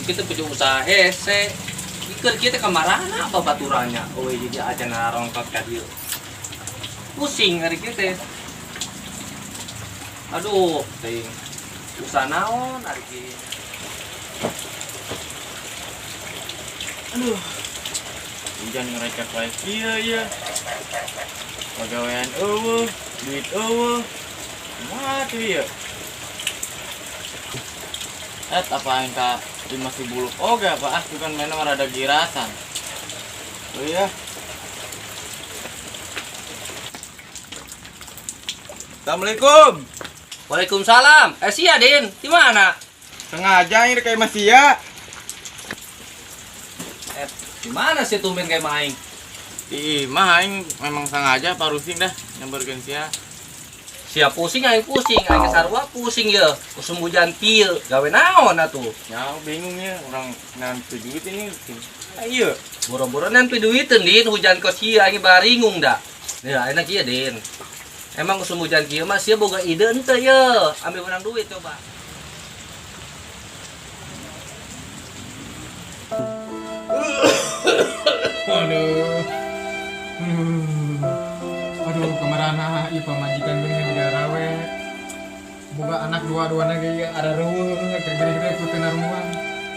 kita punya usaha hese. Iker kita kemarana apa baturannya? Oh jadi aja narongkot kadil. Pusing hari kita. Aduh, ting. Usaha naon hari ini. Aduh. Hujan ngerecek wae kieu ya. Pagawean eueuh, duit eueuh. Kumaha tuh ieu? Apa yang ka masih buluk oge apa bukan main mah rada girasan. Oh iya. Assalamualaikum. Waalaikumsalam. Sia Din, di mana? Sengaja ini kayak masih ya. Di mana sih tumben kayak maing? Ih, mah aing memang sengaja parusing dah nyamperkeun sia. Siap pusing aing sarua pusing ya. Usum hujan kieu, gawe naon atuh? Ya bingung ya orang nanti duit ini. Ayo. Boro-boro nempi duiteun Din, hujan kos kieu aing baringung da. Ya enak ieu Din. Emang usum hujan kieu mah sia boga ide henteu ye. Ambil menang duit coba. Aduh. Aduh, kemarana ieu pamajikan bener di rawe. Boga anak dua-duana ge ada reueuh keur-geuring puteunan rumah.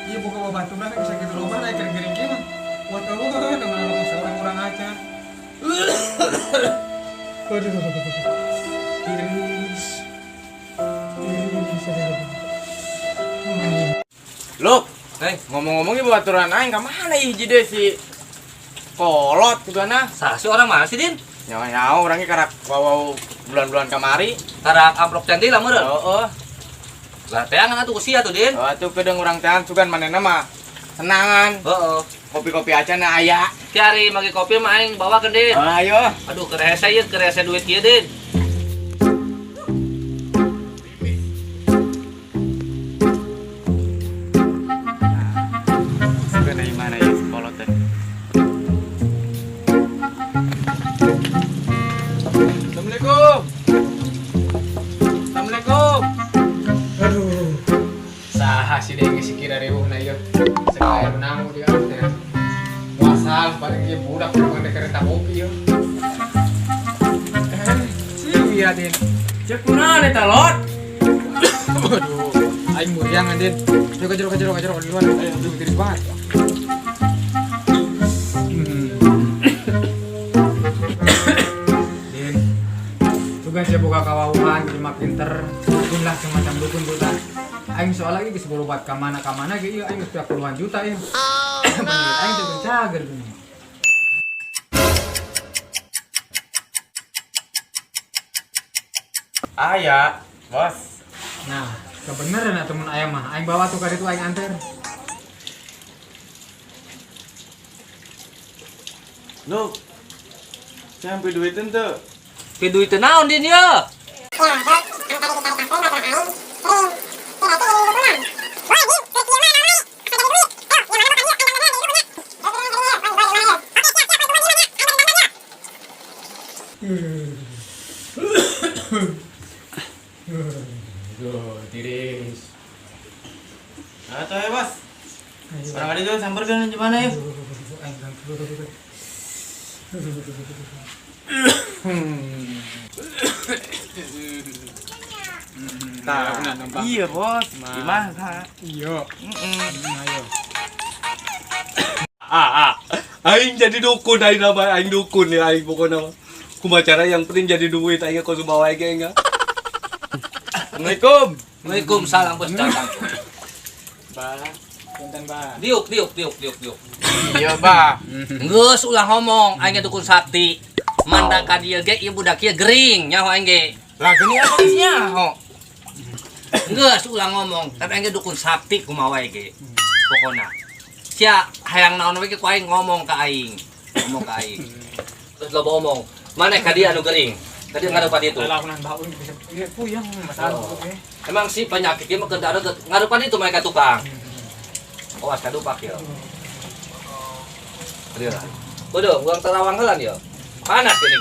Ieu boga babaturan bisa kitu loba naik keur-geuring kieu mah. Buat eueuh dengan anak seorang urang aja. Aduh. Tiris. Loh, ngomong-ngomong ieu babaturan aing ka mana hiji deui si kolot kudana? Sah si orang mana sih Din? Nyawa orangnya karak bawa bulan-bulan kamari. Karak amplop cantik lah meureun. Heeh. Lah teangan atuh sia tuh Din. Oh, atuh kedeung urang tean sugan manehna mah senangan. Heeh. Kopi-kopi acana aya. Tiari make kopi mah aing bawakeun Din. Oh, ayo. Aduh kerese ieu, kerese duit ieu Din. Sugan dari mana ya si kolot teh? Assalamualaikum. Assalamualaikum. Aduh. Saha si Deng si kira reueuna ieu. Sekaya namu dia teh. Muasal paling ieu budak bukan kereta kopi ieu. Si ya Den. Cek kunaon eta lot? Aduh, aing muriang Den. Jero di luar. Aduh, tiris banget. Den. Tugas saya buka kawauhan, cuma pinter. Dukun lah semacam dukun buta. Aing soal lagi geus berobat ka mana ge ieu aing geus puluhan juta ya. Menurut aing teh cager gini. Aya, bos. Nah, kebeneran ya temen ayam mah. Aing bawa tuh ka ditu aing anter. Loh. Sampai duit ente. Pi duit teh naon Din ye? Tiris. Atau ya, bos. Orang ada tuh samperkeun di mana ya? Aing dulu. Iya bos, gimana? Iya. Ayo. Aing jadi dukun aing nama aing dukun ya aing pokona. Kumaha cara yang penting jadi duit aing konsum bawa ge enggak. Assalamualaikum. Waalaikumsalam bos datang. Bah, punten bah. Diuk. Iya, Bah. Geus ulah ngomong aing dukun sakti. Manda ka dieu ge ieu budak ieu gering nyaho aing ge. Lah gini apa isinya? Oh. Geus ulah ngomong, tapi aing dukun sakti kumaha wae ge. Pokona. Sia hayang naon we ge ku aing ngomong ka aing. Terus lo ngomong, mana ka dia anu gering? Tadi ngarupa dia tuh. Lalunan bau ini bisa puyang masalah oke. Emang sih penyakit dia mah kedarat ngarupa itu mereka tukang. Awas kadupak ya. Lihat. Waduh, uang terawang helan ya. Panas ini.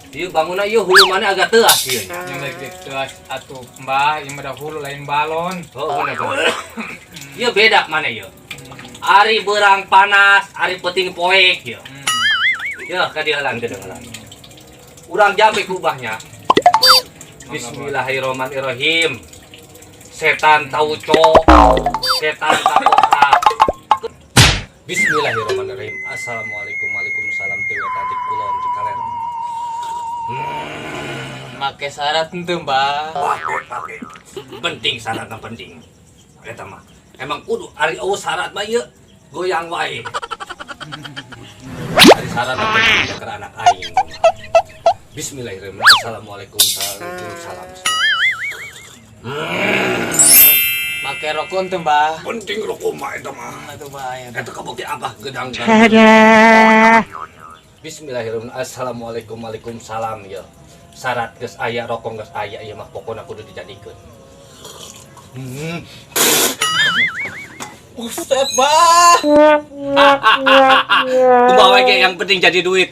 Ieu bangunna ieu hulu mana agak teuas ieu. Yang lagi teras atuh mbah yang ada hulu lain balon. Oh, bener. Ieu beda mana ieu. Ari beurang panas, ari peuting poek ieu. Ya, ka dieu heula gedeung. Urang jambe ku ubahnya. Bismillahirrahmanirrahim. Setan tauco, setan tapoka. Bismillahirrahmanirrahim. Assalamualaikum waalaikumsalam teu tadi kulon di kaler. Make syarat henteu mbah. Pake. Penting syaratna penting. Eta mah. Emang kudu ari eueuh syarat mah ieu goyang wae. Ari syarat penting keur anak aing. Bismillahirrahmanirrahim. Assalamualaikum waalaikumsalam. Make rokok henteu mbah. Penting rokok mah eta mah. Atuh mbah aya. Eta kabukti abah gedang. Bismillahirrahmanirrahim. Assalamualaikum waalaikumsalam ya. Syarat geus aya, rokok geus aya, ieu mah pokona kudu dijadikeun. Buset mbah. Kumaha ge yang penting jadi duit.